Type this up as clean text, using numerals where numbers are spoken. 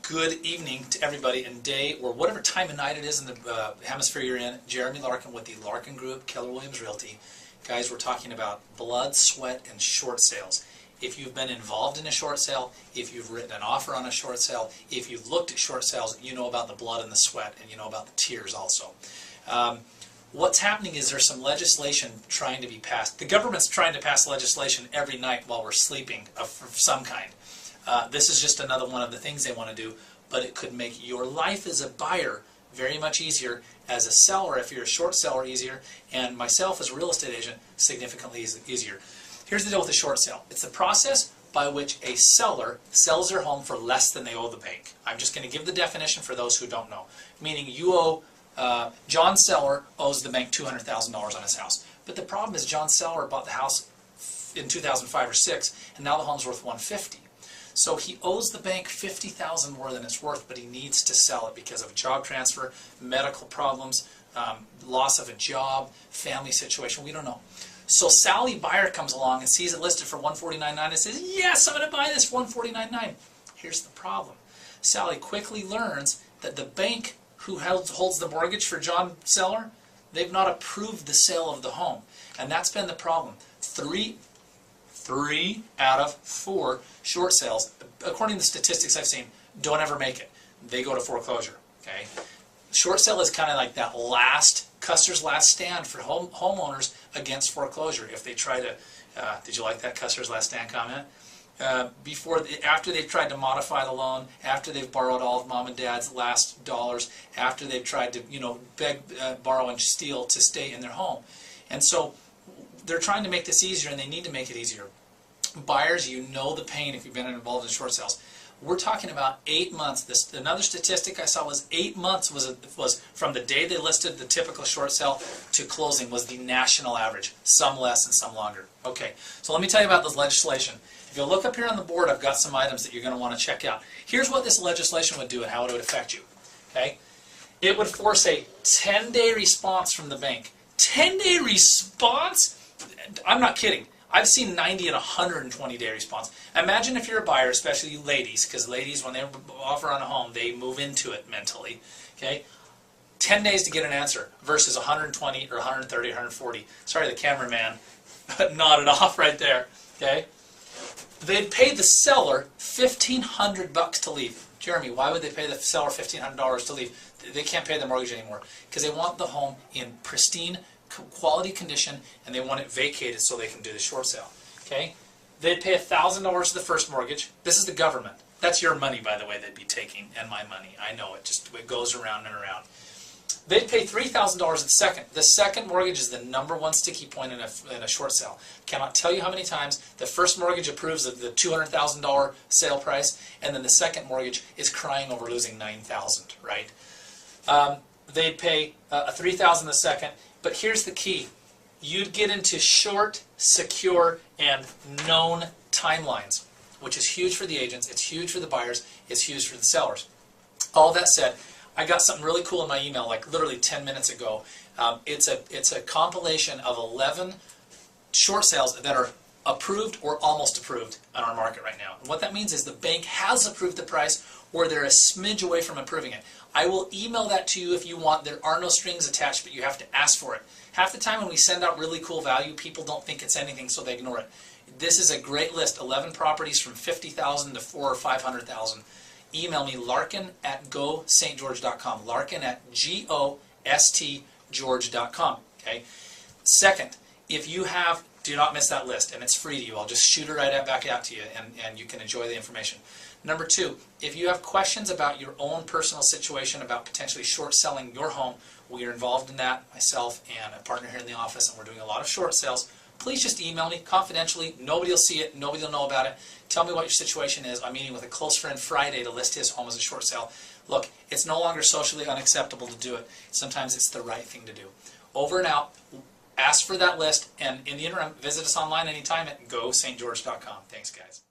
Good evening to everybody and day, or whatever time of night it is in the hemisphere you're in. Jeremy Larkin with the Larkin Group, Keller Williams Realty. Guys, we're talking about blood, sweat, and short sales. If you've been involved in a short sale, if you've written an offer on a short sale, if you've looked at short sales, you know about the blood and the sweat, and you know about the tears also. What's happening is there's some legislation trying to be passed. The government's trying to pass legislation every night while we're sleeping of some kind. This is just another one of the things they want to do, but it could make your life as a buyer very much easier, as a seller, if you're a short seller, easier, and myself as a real estate agent, significantly easier. Here's the deal with a short sale. It's the process by which a seller sells their home for less than they owe the bank. I'm just going to give the definition for those who don't know. Meaning you owe, John Seller owes the bank $200,000 on his house. But the problem is John Seller bought the house in 2005 or 6, and now the home's worth $150,000. So he owes the bank $50,000 more than it's worth, but he needs to sell it because of job transfer, medical problems, loss of a job, family situation, we don't know. So Sally buyer comes along and sees it listed for $149,900 and says, yes, I'm going to buy this for $149,900. Here's the problem. Sally quickly learns that the bank who holds the mortgage for John Seller, they've not approved the sale of the home. And that's been the problem. Three out of 4 short sales, according to the statistics I've seen, don't ever make it. They go to foreclosure. Okay, short sale is kind of like that Custer's last stand for homeowners against foreclosure. If they try to, did you like that Custer's last stand comment? After they've tried to modify the loan, after they've borrowed all of mom and dad's last dollars, after they've tried to, beg, borrow, and steal to stay in their home, and so they're trying to make this easier, and they need to make it easier. Buyers, you know the pain if you've been involved in short sales. We're talking about 8 months. Another statistic I saw was 8 months was from the day they listed the typical short sale to closing was the national average. Some less and some longer. Okay, so let me tell you about this legislation. If you look up here on the board, I've got some items that you're going to want to check out. Here's what this legislation would do and how it would affect you. Okay, it would force a 10-day response from the bank. 10-day response? I'm not kidding. I've seen 90 and 120-day response. Imagine if you're a buyer, especially you ladies, because ladies, when they offer on a home, they move into it mentally. Okay, 10 days to get an answer versus 120 or 130 or 140. Sorry, the cameraman nodded off right there. Okay, they'd pay the seller $1,500 to leave. Jeremy, why would they pay the seller $1,500 to leave? They can't pay the mortgage anymore because they want the home in pristine quality condition, and they want it vacated so they can do the short sale. Okay, they'd pay $1,000 to the first mortgage. This is the government. That's your money, by the way, they'd be taking, and my money. I know it. It goes around and around. They'd pay $3,000 the second. The second mortgage is the #1 sticky point in a short sale. Cannot tell you how many times the first mortgage approves of the $200,000 sale price, and then the second mortgage is crying over losing $9,000. Right? They'd pay $3,000 the second. But here's the key. You'd get into short, secure, and known timelines, which is huge for the agents, it's huge for the buyers, it's huge for the sellers. All that said, I got something really cool in my email, like literally 10 minutes ago. It's a compilation of 11 short sales that are approved or almost approved on our market right now. And what that means is the bank has approved the price, or they're a smidge away from approving it. I will email that to you if you want. There are no strings attached, but you have to ask for it. Half the time when we send out really cool value, people don't think it's anything, so they ignore it. This is a great list, 11 properties from $50,000 to $400,000 or $500,000. Email me, larkin@gostgeorge.com, larkin@gostgeorge.com. Okay. Second, if you have, do not miss that list, and it's free to you. I'll just shoot it right back out to you, and you can enjoy the information. Number 2, if you have questions about your own personal situation, about potentially short selling your home, we are involved in that, myself and a partner here in the office, and we're doing a lot of short sales. Please just email me confidentially. Nobody will see it. Nobody will know about it. Tell me what your situation is. I'm meeting with a close friend Friday to list his home as a short sale. Look, it's no longer socially unacceptable to do it. Sometimes it's the right thing to do. Over and out. Ask for that list, and in the interim, visit us online anytime at gostgeorge.com. Thanks, guys.